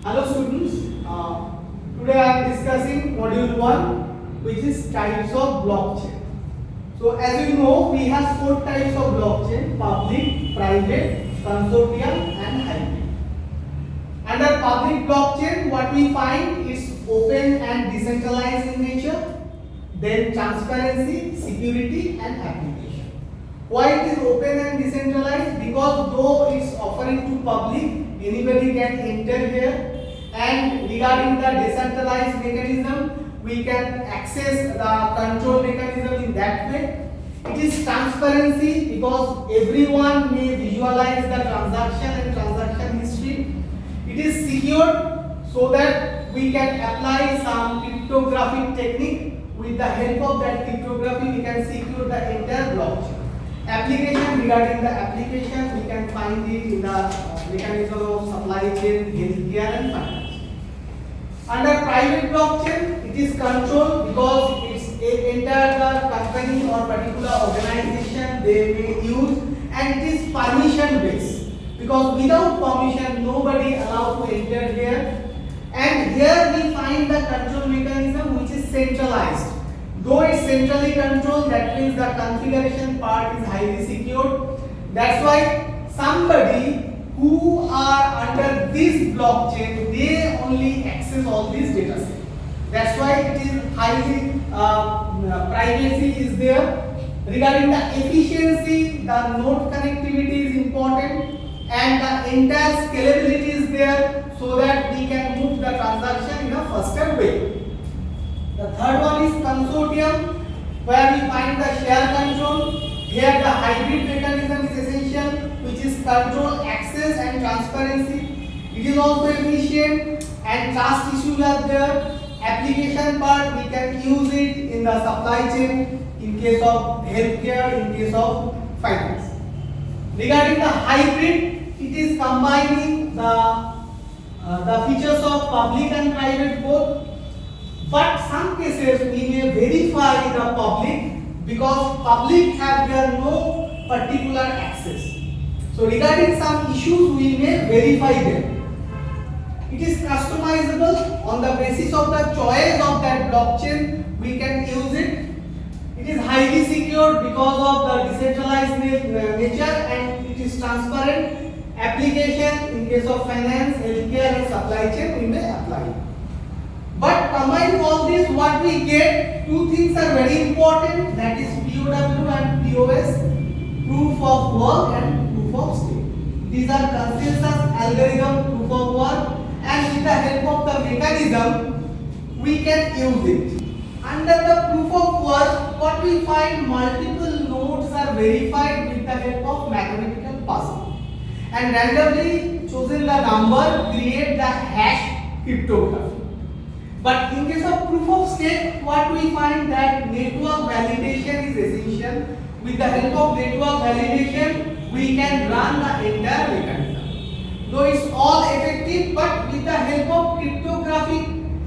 Hello students, today I am discussing module 1 which is types of blockchain. So as you know we have 4 types of blockchain: public, private, consortium and hybrid. Under public blockchain what we find is open and decentralized in nature, then transparency, security and application. Why it is open and decentralized? Because though it's offering to public, anybody can enter here, and regarding the decentralized mechanism we can access the control mechanism in that way. It is transparency because everyone may visualize the transaction and transaction history. It is secure so that we can apply some cryptographic technique. With the help of that cryptography we can secure the entire blockchain. Application, regarding the application we can find it in the mechanism of supply chain, healthcare and finance. Under private blockchain it is control because it's entire the company or particular organization they may use, and it is permission based because without permission nobody allowed to enter here. And here we find the control mechanism which is centralized. Though it's centrally controlled, that means the configuration part is highly secured. That's why somebody who are under this blockchain, they only access all these data sets. That's why it is highly privacy is there. Regarding the efficiency, the node connectivity is important, and the entire scalability is there so that we can move the transaction in a faster way. The third one is consortium, where we find the share control. Here the hybrid mechanism is essential, which is control, access and transparency. It is also efficient and trust issues are there. Application part we can use it in the supply chain, in case of healthcare, in case of finance. Regarding the hybrid, it is combining the features of public and private both. But some cases we may verify the public because public have their no particular access. So regarding some issues we may verify them. It is customizable on the basis of the choice of that blockchain we can use it. It is highly secure because of the decentralized nature, and it is transparent. Application in case of finance, healthcare and supply chain we may apply. But combining all this, what we get, two things are very important, that is POW and POS, proof of work and proof of stake. These are consensus algorithm, proof of work, and with the help of the mechanism we can use it. Under the proof of work, what we find, multiple nodes are verified with the help of mathematical puzzle, and randomly chosen the number create the hash cryptography. But in case of proof of stake, what we find that network validation is essential. With the help of network validation, we can run the entire mechanism. Though it's all effective, but with the help of cryptographic